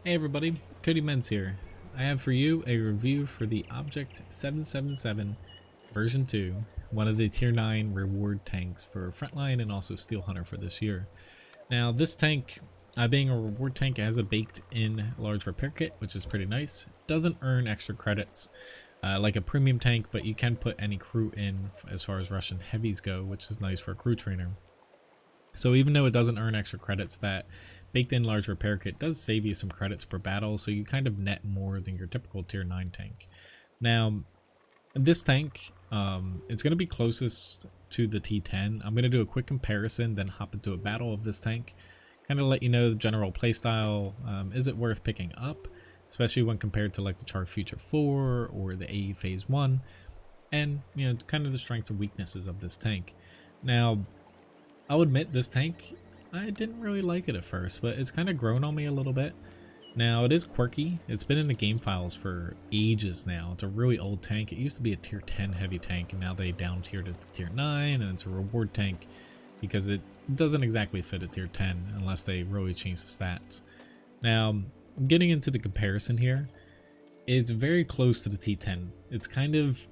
Hey everybody, Cody Menz here. I have for you a review for the Object 777 version 2, one of the tier 9 reward tanks for Frontline and also Steel Hunter for this year. Now this tank, being a reward tank, has a baked in large repair kit, which is pretty nice. Doesn't earn extra credits like a premium tank, but you can put any crew in as far as Russian heavies go, which is nice for a crew trainer. So even though it doesn't earn extra credits, that baked in large repair kit does save you some credits per battle, so you kind of net more than your typical tier 9 tank. Now, this tank, it's going to be closest to the T10. I'm going to do a quick comparison, then hop into a battle of this tank. Kind of let you know the general playstyle. Is it worth picking up, especially when compared to like the Char Future 4 or the AE Phase 1, and kind of the strengths and weaknesses of this tank. Now, I'll admit this tank, I didn't really like it at first, but it's kind of grown on me a little bit. Now, it is quirky. It's been in the game files for ages now. It's a really old tank. It used to be a tier 10 heavy tank, and now they down tiered it to tier 9, and it's a reward tank because it doesn't exactly fit a tier 10 unless they really change the stats. Now, getting into the comparison here, it's very close to the T10. It's kind of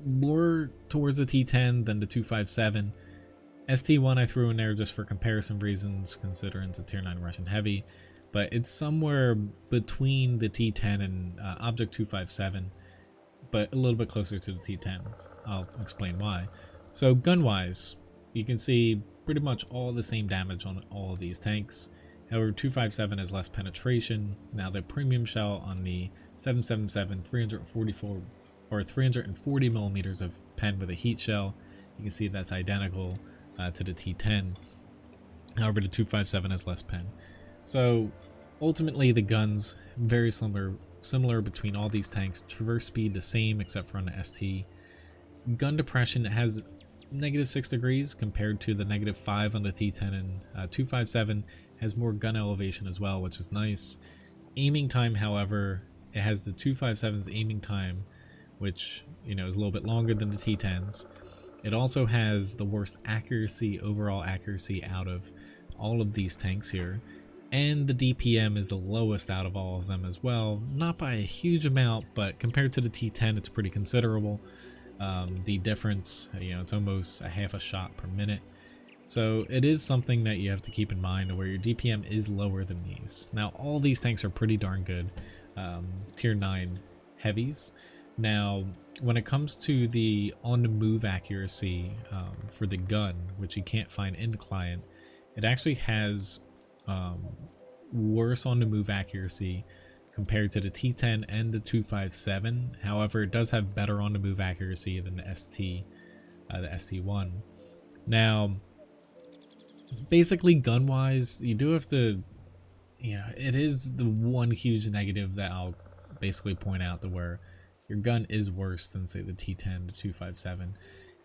more towards the T10 than the 257. ST1 I threw in there just for comparison reasons, considering it's a tier 9 Russian heavy, but it's somewhere between the T10 and Object 257, but a little bit closer to the T10. I'll explain why. So gun-wise, you can see pretty much all the same damage on all of these tanks. However, 257 has less penetration. Now the premium shell on the 777, 344 or 340 millimeters of pen with a heat shell. You can see that's identical to the T10. However, the 257 has less pen. So ultimately the guns very similar between all these tanks. Traverse speed the same except for on the ST. Gun depression has -6 degrees compared to the -5 on the T10, and 257 has more gun elevation as well, which is nice. Aiming time, however, it has the 257's aiming time, which is a little bit longer than the T10's. It also has the worst accuracy, overall accuracy, out of all of these tanks here. And the DPM is the lowest out of all of them as well. Not by a huge amount, but compared to the T10, it's pretty considerable. The difference, it's almost a half a shot per minute. So it is something that you have to keep in mind, where your DPM is lower than these. Now, all these tanks are pretty darn good. Tier 9 heavies. Now, when it comes to the on-the-move accuracy for the gun, which you can't find in the client, it actually has worse on-the-move accuracy compared to the T10 and the 257. However, it does have better on-the-move accuracy than the ST1. Now, basically, gun-wise, you do have to, it is the one huge negative that I'll basically point out, to where your gun is worse than, say, the T10 to 257,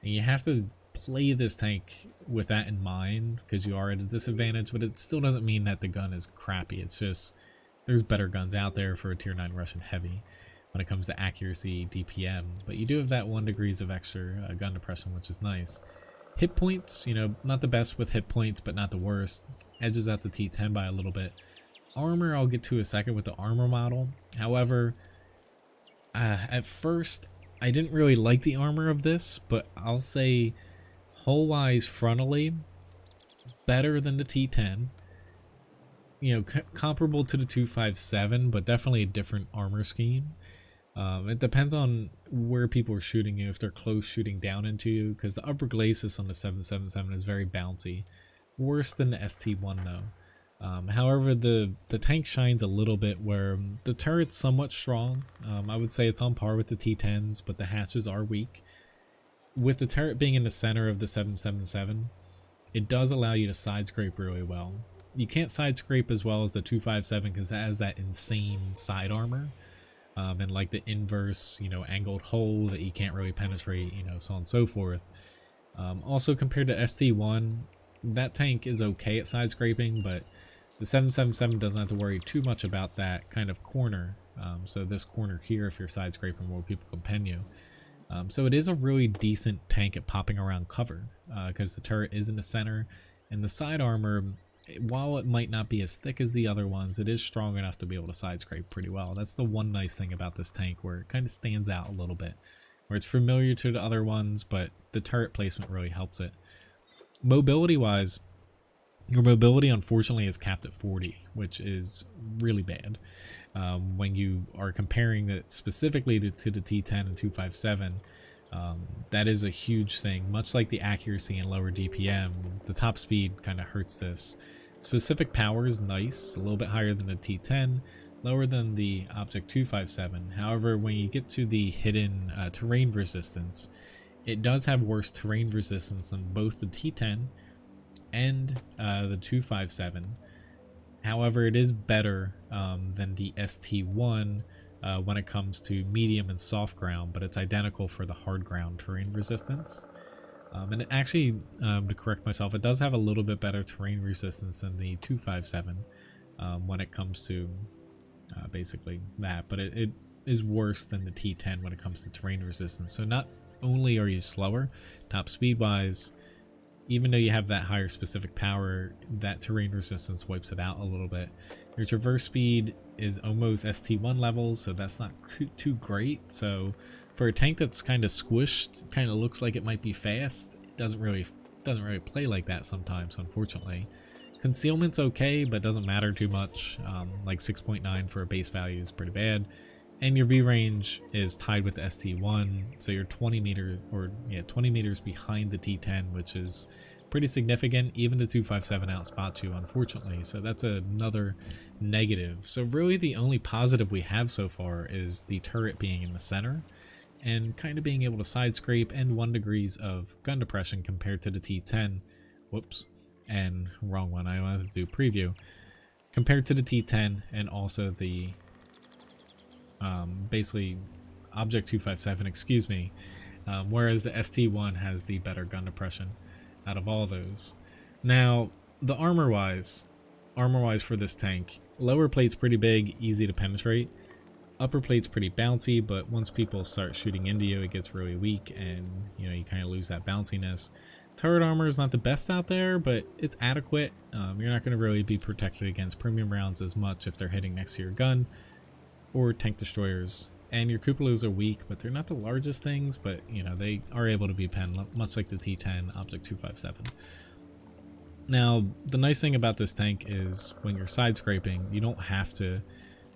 and you have to play this tank with that in mind because you are at a disadvantage. But it still doesn't mean that the gun is crappy. It's just there's better guns out there for a tier 9 Russian heavy when it comes to accuracy, DPM, but you do have that 1 degrees of extra gun depression, which is nice. Hit points, not the best with hit points, but not the worst. Edges out the T10 by a little bit. Armor, I'll get to a second with the armor model. However, at first, I didn't really like the armor of this, but I'll say hull-wise, frontally, better than the T10. Comparable to the 257, but definitely a different armor scheme. It depends on where people are shooting you, if they're close shooting down into you, because the upper glacis on the 777 is very bouncy. Worse than the ST1 though. However, the tank shines a little bit, where the turret's somewhat strong. I would say it's on par with the T10s, but the hatches are weak. With the turret being in the center of the 777, it does allow you to side scrape really well. You can't side scrape as well as the 257 because that has that insane side armor. And like the inverse, angled hull that you can't really penetrate, so on and so forth. Also, compared to ST1, that tank is okay at side scraping, but the 777 doesn't have to worry too much about that kind of corner. So this corner here, if you're side scraping, more people can pen you. So it is a really decent tank at popping around cover because the turret is in the center, and the side armor while it might not be as thick as the other ones, it is strong enough to be able to side scrape pretty well. That's the one nice thing about this tank, where it kind of stands out a little bit, where it's familiar to the other ones, but the turret placement really helps it. Mobility wise, your mobility unfortunately is capped at 40, which is really bad. When you are comparing it specifically to the T10 and 257, that is a huge thing. Much like the accuracy and lower DPM, the top speed kind of hurts this. Specific power is nice, a little bit higher than the T10, lower than the Object 257. However, when you get to the hidden terrain resistance, it does have worse terrain resistance than both the T10 and the 257. However, it is better than the ST1 when it comes to medium and soft ground, but it's identical for the hard ground terrain resistance. And it actually, to correct myself, it does have a little bit better terrain resistance than the 257 when it comes to basically that, but it is worse than the T10 when it comes to terrain resistance. So not only are you slower, top speed wise, even though you have that higher specific power, that terrain resistance wipes it out a little bit. Your traverse speed is almost ST1 levels, so that's not too great. So for a tank that's kind of squished, kind of looks like it might be fast, it doesn't really play like that sometimes, unfortunately. Concealment's okay, but doesn't matter too much. Like 6.9 for a base value is pretty bad. And your V range is tied with the ST1, so you're 20 meters behind the T10, which is pretty significant. Even the 257 outspots you, unfortunately, so that's another negative. So really the only positive we have so far is the turret being in the center and kind of being able to side scrape and 1 degrees of gun depression compared to the T10. Whoops, and wrong one, I wanted to do preview. Compared to the T10 and also the basically Object 257, excuse me, whereas the ST1 has the better gun depression out of all those. Now, the armor wise for this tank, lower plate's pretty big, easy to penetrate. Upper plate's pretty bouncy, but once people start shooting into you, it gets really weak, and you know, you kind of lose that bounciness. Turret armor is not the best out there, but it's adequate. You're not going to really be protected against premium rounds as much if they're hitting next to your gun or tank destroyers. And your cupolas are weak, but they're not the largest things, but you know, they are able to be penned, much like the T10 Object 257. Now, the nice thing about this tank is when you're side scraping, you don't have to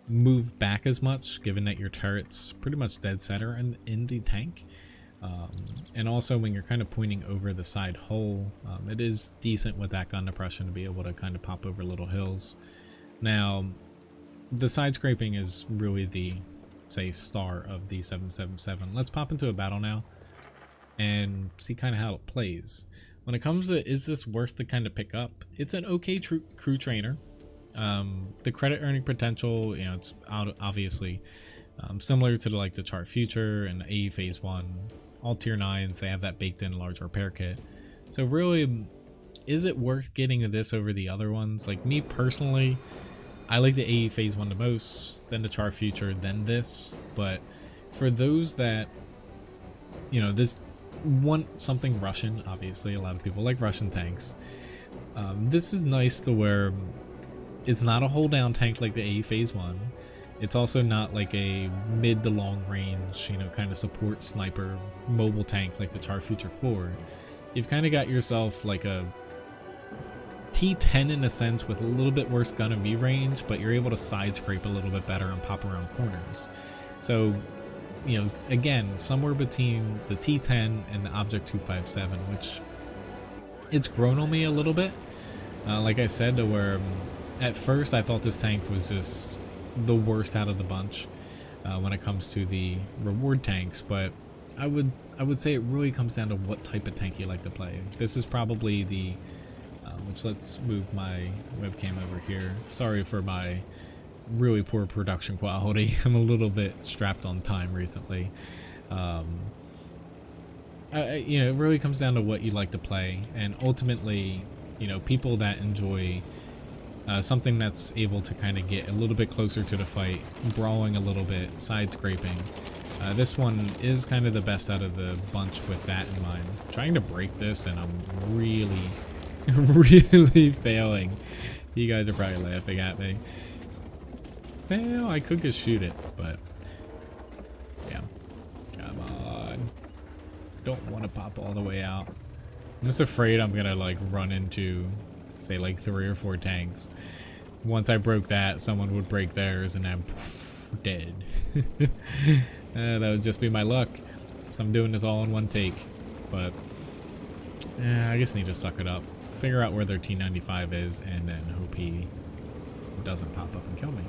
move back as much, given that your turret's pretty much dead center in the tank. And also when you're kind of pointing over the side hole, it is decent with that gun depression to be able to kind of pop over little hills. Now, the side scraping is really the, say, star of the 777. Let's pop into a battle now and see kind of how it plays. When it comes to is this worth to kind of pick up, it's an okay crew trainer. The credit earning potential, you know, it's obviously similar to like the Chart Future and the AE Phase 1, all tier 9s, they have that baked in large repair kit. So really, is it worth getting this over the other ones? Like me personally, I like the AE Phase 1 the most, then the Char Future, then this. But for those that, you know, this want something Russian, obviously a lot of people like Russian tanks. This is nice to where it's not a hold down tank like the AE Phase 1. It's also not like a mid to long range, you know, kind of support sniper mobile tank like the Char Future 4. You've kind of got yourself like a T10 in a sense with a little bit worse gun and V range, but you're able to side scrape a little bit better and pop around corners. So, you know, again, somewhere between the T10 and the Object 257, which it's grown on me a little bit. Like I said, to where at first I thought this tank was just the worst out of the bunch when it comes to the reward tanks, but I would say it really comes down to what type of tank you like to play. This is probably the which, let's move my webcam over here. Sorry for my really poor production quality. I'm a little bit strapped on time recently. You know, it really comes down to what you like to play, and ultimately, you know, people that enjoy something that's able to kind of get a little bit closer to the fight, brawling a little bit, side scraping. This one is kind of the best out of the bunch with that in mind. I'm trying to break this, and I'm really Really failing. You guys are probably laughing at me. Well, I could just shoot it, but yeah. Come on. Don't want to pop all the way out. I'm just afraid I'm gonna like run into, say, like 3 or 4 tanks. Once I broke that, someone would break theirs, and I'm dead. That would just be my luck. So I'm doing this all in one take, but I just need to suck it up, figure out where their T95 is, and then hope he doesn't pop up and kill me.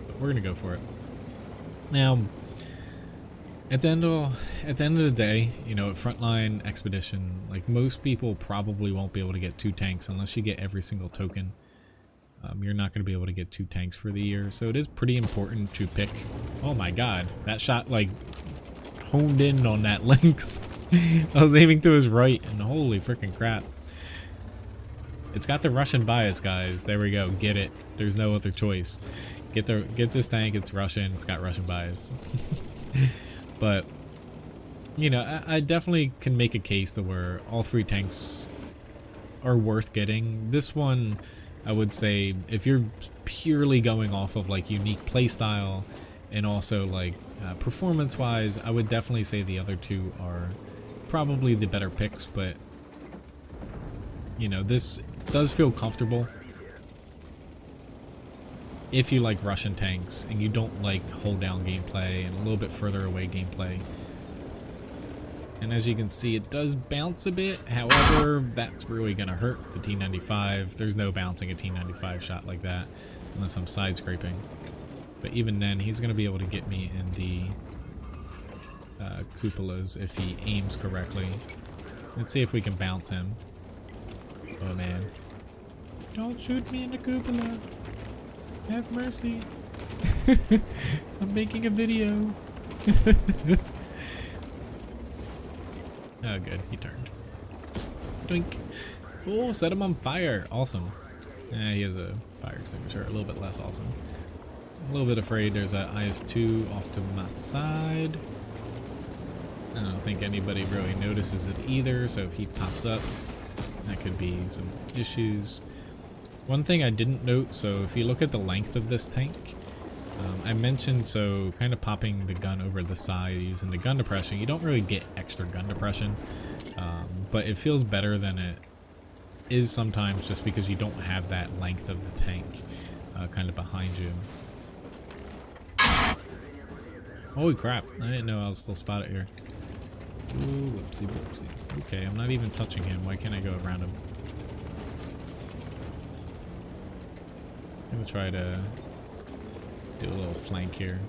But we're gonna go for it. Now, at the end of the day, you know, at Frontline Expedition, like most people probably won't be able to get 2 tanks unless you get every single token. You're not going to be able to get 2 tanks for the year, so it is pretty important to pick. Oh my god, that shot like honed in on that Lynx. I was aiming to his right, and holy freaking crap. It's got the Russian bias, guys. There we go. Get it. There's no other choice. Get this tank. It's Russian. It's got Russian bias. But you know, I definitely can make a case to where all 3 tanks are worth getting. This one, I would say, if you're purely going off of like unique playstyle and also like performance wise, I would definitely say the other 2 are probably the better picks. But you know, this does feel comfortable if you like Russian tanks and you don't like hold down gameplay and a little bit further away gameplay. And as you can see, it does bounce a bit. However, that's really going to hurt the T95. There's no bouncing a T95 shot like that unless I'm side scraping. But even then, he's going to be able to get me in the cupolas if he aims correctly. Let's see if we can bounce him. Oh man. Don't shoot me in the cupola. Have mercy. I'm making a video. Oh, good. He turned. Doink. Oh, set him on fire. Awesome. He has a fire extinguisher. A little bit less awesome. A little bit afraid there's a IS-2 off to my side. I don't think anybody really notices it either, so if he pops up, that could be some issues. One thing I didn't note, so if you look at the length of this tank, I mentioned, so kind of popping the gun over the side using the gun depression, you don't really get extra gun depression, but it feels better than it is sometimes just because you don't have that length of the tank kind of behind you. Holy crap, I didn't know I was still spotted here. Ooh, whoopsie whoopsie. Okay, I'm not even touching him. Why can't I go around him? I'm gonna try to do a little flank here.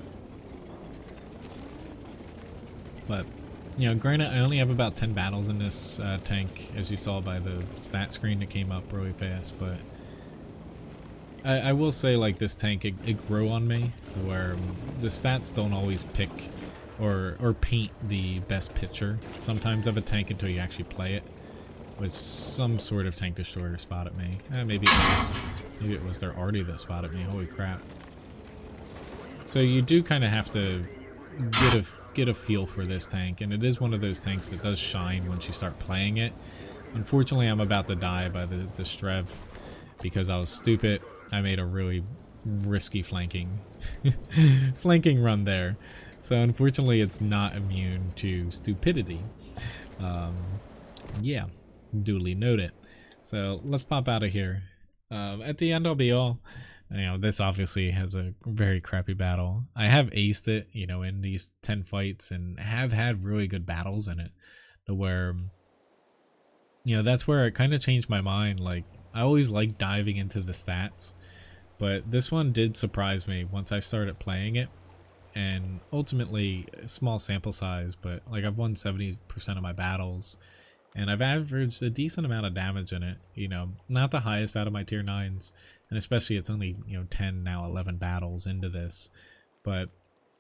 But, you know, granted, I only have about 10 battles in this tank, as you saw by the stat screen that came up really fast, but I will say, like, this tank, it grew on me, where the stats don't always pick or paint the best picture sometimes of a tank until you actually play it. With some sort of tank destroyer spotted me. Maybe it was their arty that spotted me. Holy crap. So you do kind of have to get a feel for this tank, and it is one of those tanks that does shine once you start playing it. Unfortunately, I'm about to die by the Strev because I was stupid. I made a really risky flanking run there. So unfortunately, it's not immune to stupidity. Yeah, duly noted. So let's pop out of here. At the end, I'll be all. You know, this obviously has a very crappy battle. I have aced it, you know, in these 10 fights and have had really good battles in it. To where, you know, that's where it kind of changed my mind. Like, I always like diving into the stats, but this one did surprise me once I started playing it. And ultimately, a small sample size, but like I've won 70% of my battles. And I've averaged a decent amount of damage in it, you know, not the highest out of my tier 9s, and especially it's only, you know, 10, now 11 battles into this, but,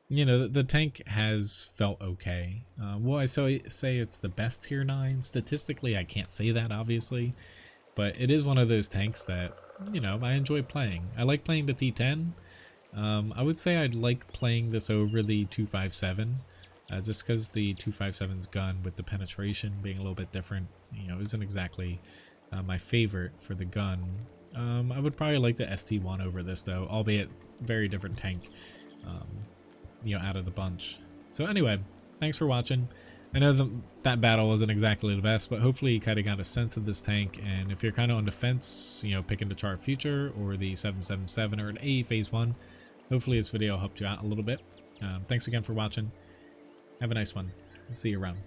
you know, the tank has felt okay. Will I say it's the best tier 9? Statistically, I can't say that, obviously, but it is one of those tanks that, you know, I enjoy playing. I like playing the T10. I would say I'd like playing this over the 257. Just because the 257's gun with the penetration being a little bit different, you know, isn't exactly my favorite for the gun. I would probably like the ST1 over this though, albeit very different tank, you know, out of the bunch. So anyway, thanks for watching. I know that battle wasn't exactly the best, but hopefully you kind of got a sense of this tank, and if you're kind of on the fence, you know, picking the Char Future or the 777 or an AE Phase 1, hopefully this video helped you out a little bit. Thanks again for watching. Have a nice one. See you around.